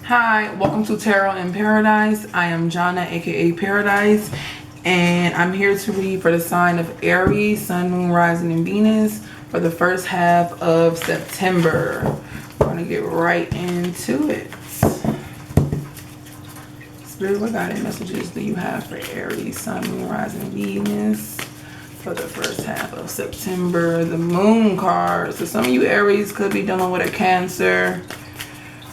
Hi, welcome to Tarot in Paradise. I am Jana, aka Paradise, and I'm here to read for the sign of Aries, Sun, Moon, Rising, and Venus for the first half of September. We're going to get right into it. Spirit, what guided messages do you have for Aries, Sun, Moon, Rising, and Venus for the first half of September? The Moon card. So some of you Aries could be dealing with a Cancer.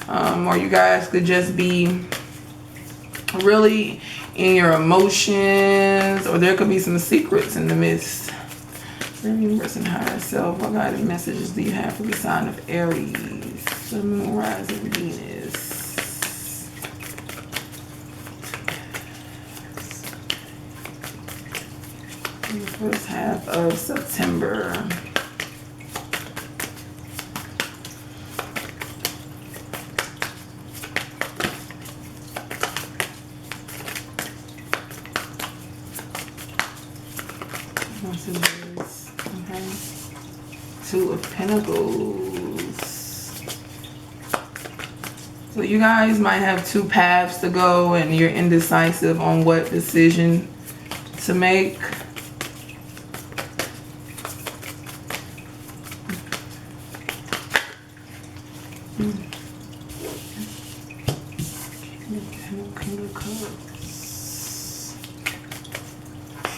Or you guys could just be really in your emotions, or there could be some secrets in the midst. Universe and higher self, what guided messages do you have for the sign of Aries, Sun, Moon, Rising, Venus? In the first half of September. Messages. Okay. Two of Pentacles. So you guys might have two paths to go and you're indecisive on what decision to make.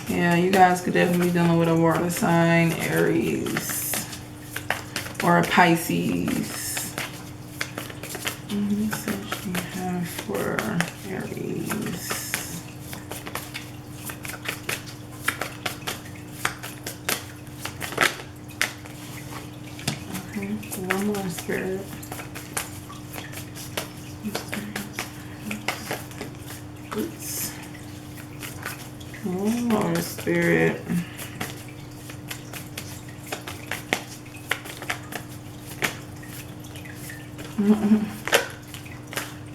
Yeah, you guys could definitely be dealing with a water sign, Aries, or a Pisces. What message do you have for Aries? Okay, one more, Spirit. Oops. One more, Spirit.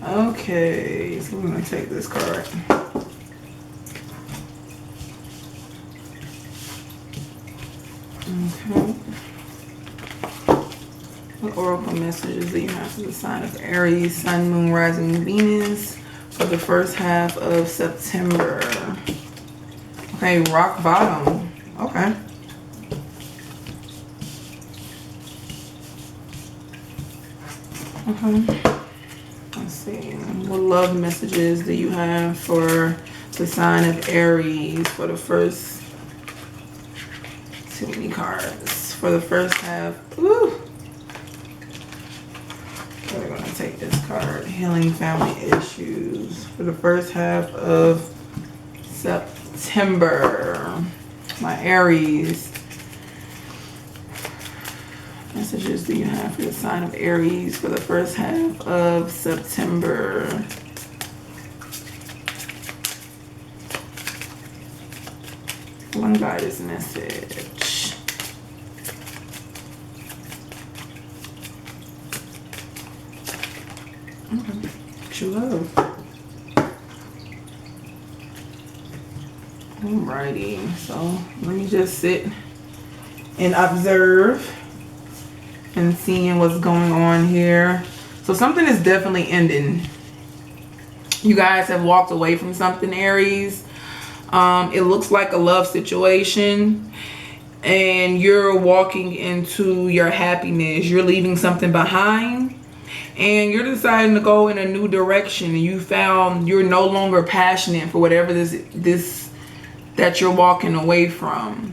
Okay, so we're going to take this card. Okay. What oracle messages do you have for the sign of Aries, Sun, Moon, Rising, Venus for the first half of September? Okay, rock bottom. Okay. Let's see. What love messages do you have for the sign of Aries for the first... Too many cards. For the first half. Woo! We're going to take this card. Healing family issues for the first half of September. My Aries. Messages do you have for the sign of Aries for the first half of September? One guidance message. Okay. True love. Alrighty, so let me just sit and observe and seeing what's going on here. So something is definitely ending. You guys have walked away from something, Aries. It looks like a love situation, and you're walking into your happiness. You're leaving something behind, and you're deciding to go in a new direction. You found you're no longer passionate for whatever this that you're walking away from.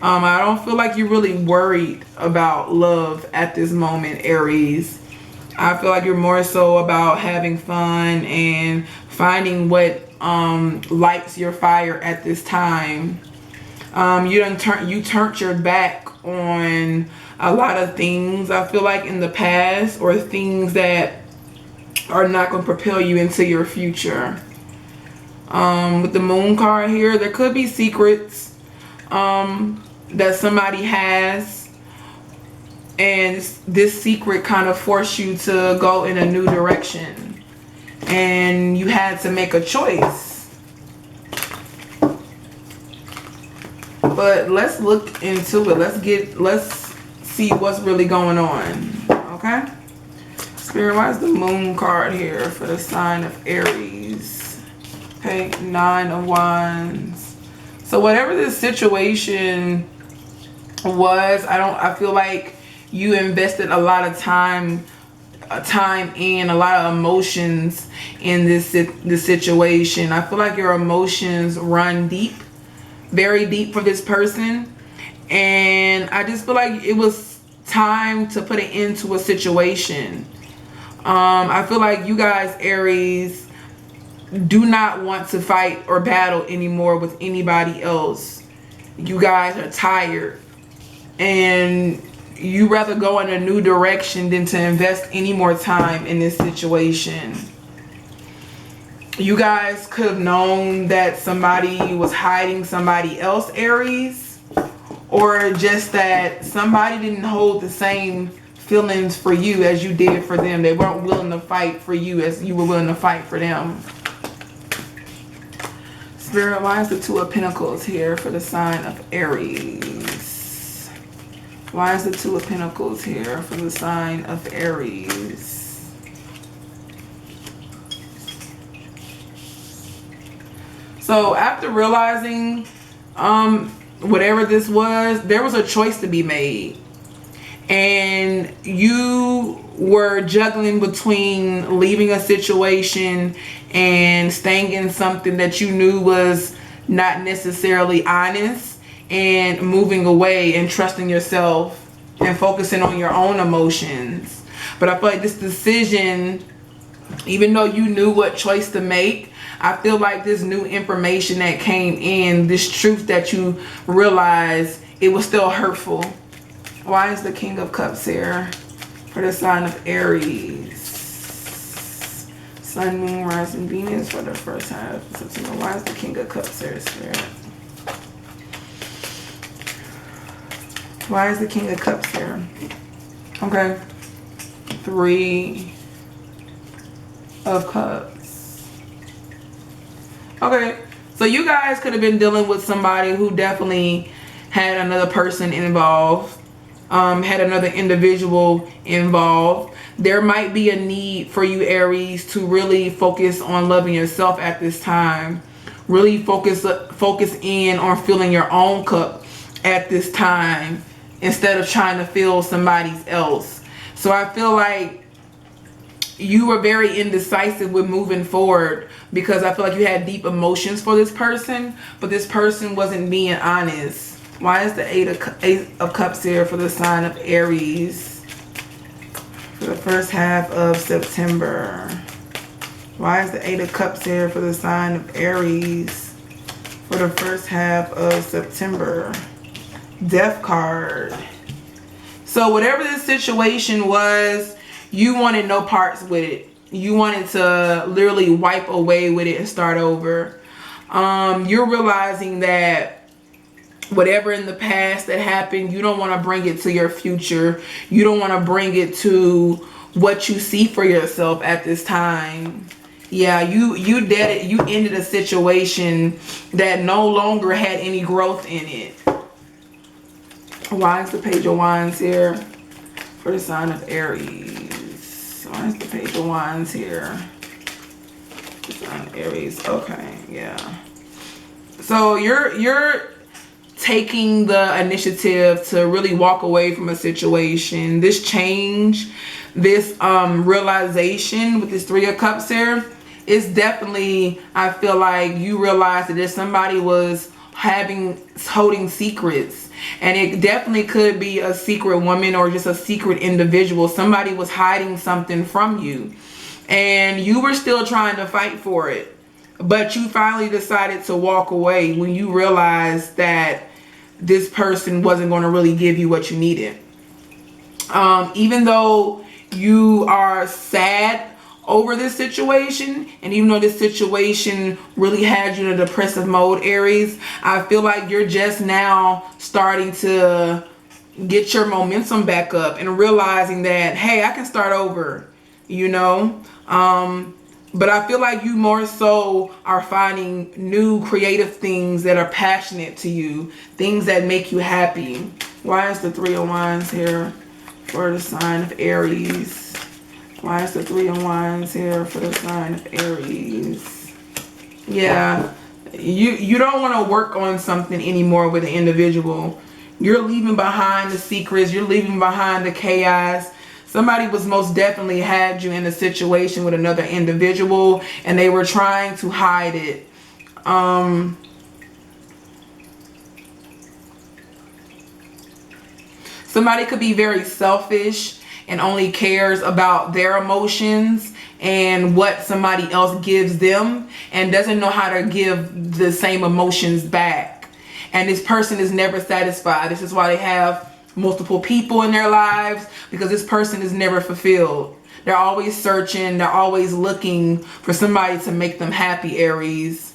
I don't feel like you're really worried about love at this moment, Aries. I feel like you're more so about having fun and finding what lights your fire at this time. You turned your back on a lot of things, I feel like, in the past, or things that are not going to propel you into your future. With the Moon card here, there could be secrets that somebody has, and this secret kind of forced you to go in a new direction, and you had to make a choice. But let's look into it. Let's see what's really going on. Okay, Spirit, why is the moon card here for the sign of Aries? Okay, 9 of Wands. So whatever this situation was, I feel like you invested a lot of time in a lot of emotions in this situation. I feel like your emotions run deep, very deep for this person, and I just feel like it was time to put an end to a situation. I feel like you guys, Aries, do not want to fight or battle anymore with anybody else. You guys are tired, and you rather go in a new direction than to invest any more time in this situation. You guys could have known that somebody was hiding somebody else, Aries, or just that somebody didn't hold the same feelings for you as you did for them. They weren't willing to fight for you as you were willing to fight for them. Spirit, why is the Two of Pentacles here for the sign of Aries? Why is the Two of Pentacles here for the sign of Aries? So after realizing whatever this was, there was a choice to be made. And you were juggling between leaving a situation and staying in something that you knew was not necessarily honest, and moving away and trusting yourself and focusing on your own emotions. But I feel like this decision, even though you knew what choice to make, I feel like this new information that came in, this truth that you realized, it was still hurtful. Why is the King of Cups here for the sign of Aries? Sun, Moon, Rising, Venus for the first half of September. Why is the King of Cups here, Spirit? Why is the King of Cups here? Okay. 3 of Cups. Okay. So you guys could have been dealing with somebody who definitely had another person involved. Had another individual involved. There might be a need for you, Aries, to really focus on loving yourself at this time. Really focus in on filling your own cup at this time, instead of trying to fill somebody else. So I feel like you were very indecisive with moving forward, because I feel like you had deep emotions for this person, but this person wasn't being honest. Why is the Eight of Cups here for the sign of Aries for the first half of September? Why is the Eight of Cups here for the sign of Aries for the first half of September? Death card. So whatever this situation was, you wanted no parts with it. You wanted to literally wipe away with it and start over. You're realizing that whatever in the past that happened, you don't want to bring it to your future. You don't want to bring it to what you see for yourself at this time. Yeah, you ended a situation that no longer had any growth in it. Why is the Page of Wands here for the sign of Aries? Why is the Page of Wands here? The sign of Aries. Okay, yeah. So you're taking the initiative to really walk away from a situation. This change, this realization with this Three of Cups here, is definitely, I feel like you realize that if somebody was holding secrets, and it definitely could be a secret woman or just a secret individual. Somebody was hiding something from you, and you were still trying to fight for it, but you finally decided to walk away when you realized that this person wasn't going to really give you what you needed. Even though you are sad over this situation, and even though this situation really had you in a depressive mode, Aries, I feel like you're just now starting to get your momentum back up and realizing that, hey, I can start over, you know. But I feel like you more so are finding new creative things that are passionate to you, things that make you happy. Why is the Three of Wands here for the sign of Aries Why is the 3 of Wands here for the sign of Aries? Yeah, you don't want to work on something anymore with an individual. You're leaving behind the secrets. You're leaving behind the chaos. Somebody was most definitely had you in a situation with another individual and they were trying to hide it. Somebody could be very selfish and only cares about their emotions and what somebody else gives them and doesn't know how to give the same emotions back. And this person is never satisfied. This is why they have multiple people in their lives, because this person is never fulfilled. They're always searching. They're always looking for somebody to make them happy, Aries.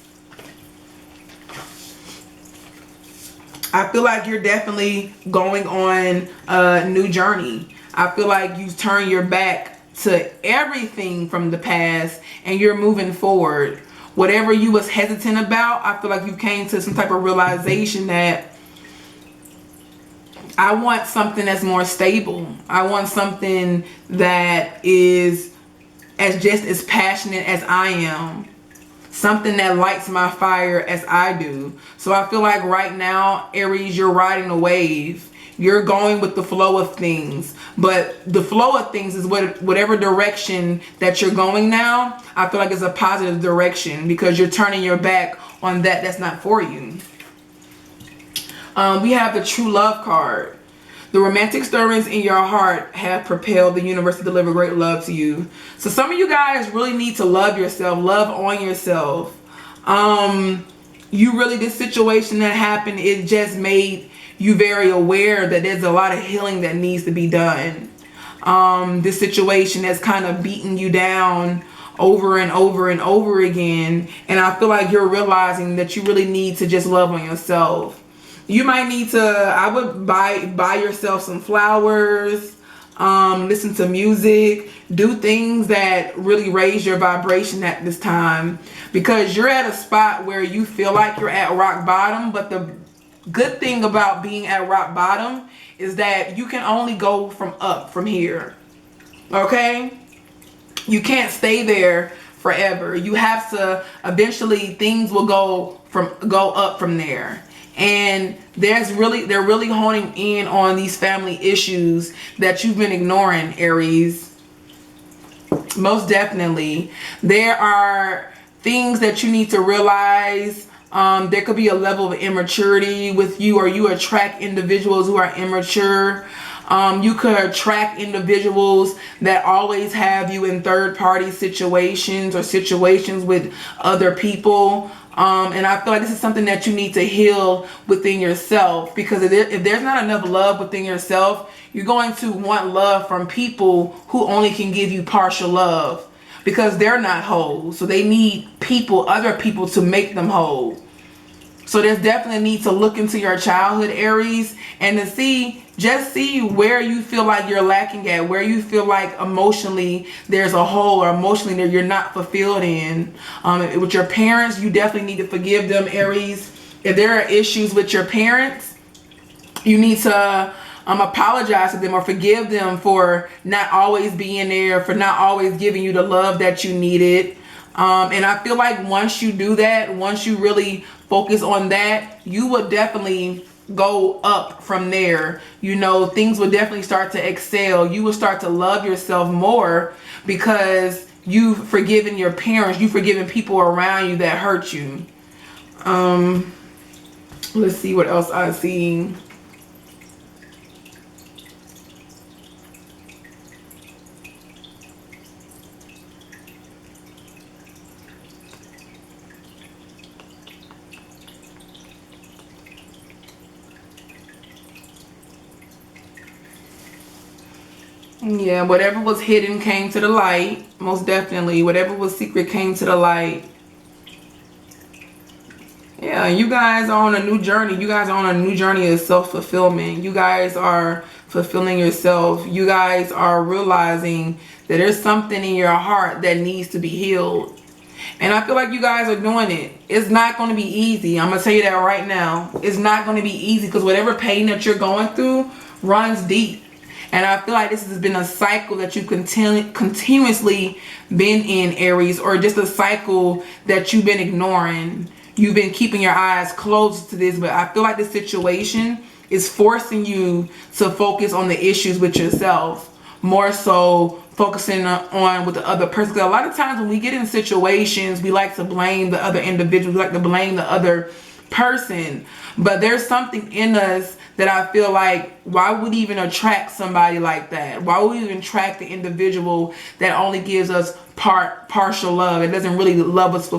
I feel like you're definitely going on a new journey. I feel like you turn your back to everything from the past and you're moving forward. Whatever you was hesitant about, I feel like you came to some type of realization that I want something that's more stable. I want something that is just as passionate as I am. Something that lights my fire as I do. So I feel like right now, Aries, you're riding a wave. You're going with the flow of things. But the flow of things is whatever direction that you're going now, I feel like it's a positive direction because you're turning your back on that's not for you. We have the true love card. The romantic stirrings in your heart have propelled the universe to deliver great love to you. So some of you guys really need to love yourself, love on yourself. This situation that happened, it just made you very aware that there's a lot of healing that needs to be done. This situation has kind of beaten you down over and over and over again. And I feel like you're realizing that you really need to just love on yourself. You might need to, I would buy yourself some flowers, listen to music, do things that really raise your vibration at this time. Because you're at a spot where you feel like you're at rock bottom. But the good thing about being at rock bottom is that you can only go from here. Okay? You can't stay there forever. You have to, eventually things will go up from there. And they're really honing in on these family issues that you've been ignoring, Aries. Most definitely. There are things that you need to realize. There could be a level of immaturity with you, or you attract individuals who are immature. You could attract individuals that always have you in third-party situations or situations with other people. And I feel like this is something that you need to heal within yourself, because if there's not enough love within yourself, you're going to want love from people who only can give you partial love, because they're not whole. So they need other people to make them whole. So there's definitely need to look into your childhood, Aries, and to see where you feel like you're lacking at, where you feel like emotionally there's a hole, or emotionally that you're not fulfilled in. With your parents, you definitely need to forgive them, Aries. If there are issues with your parents, you need to apologize to them or forgive them for not always being there, for not always giving you the love that you needed. And I feel like once you do that, once you really focus on that, you will definitely go up from there. You know, things will definitely start to excel. You will start to love yourself more because you've forgiven your parents. You've forgiven people around you that hurt you. Let's see what else I see. Yeah, whatever was hidden came to the light. Most definitely. Whatever was secret came to the light. Yeah, you guys are on a new journey. You guys are on a new journey of self-fulfillment. You guys are fulfilling yourself. You guys are realizing that there's something in your heart that needs to be healed. And I feel like you guys are doing it. It's not going to be easy. I'm going to tell you that right now. It's not going to be easy, because whatever pain that you're going through runs deep. And I feel like this has been a cycle that you continuously been in, Aries, or just a cycle that you've been ignoring. You've been keeping your eyes closed to this, but I feel like this situation is forcing you to focus on the issues with yourself, more so focusing on with the other person. Because a lot of times when we get in situations, we like to blame the other individual, we like to blame the other person, but there's something in us that I feel like, why would we even attract somebody like that? Why would we even attract the individual that only gives us partial love? It doesn't really love us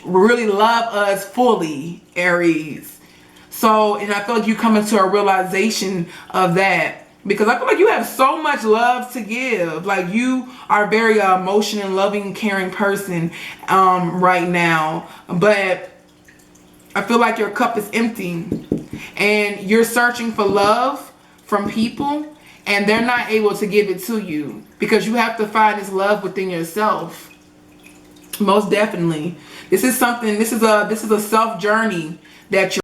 really love us fully, Aries. So, and I feel like you come into a realization of that, because I feel like you have so much love to give. Like, you are a very emotional, loving, caring person right now, but I feel like your cup is empty and you're searching for love from people and they're not able to give it to you, because you have to find this love within yourself. Most definitely. This is a self journey that you're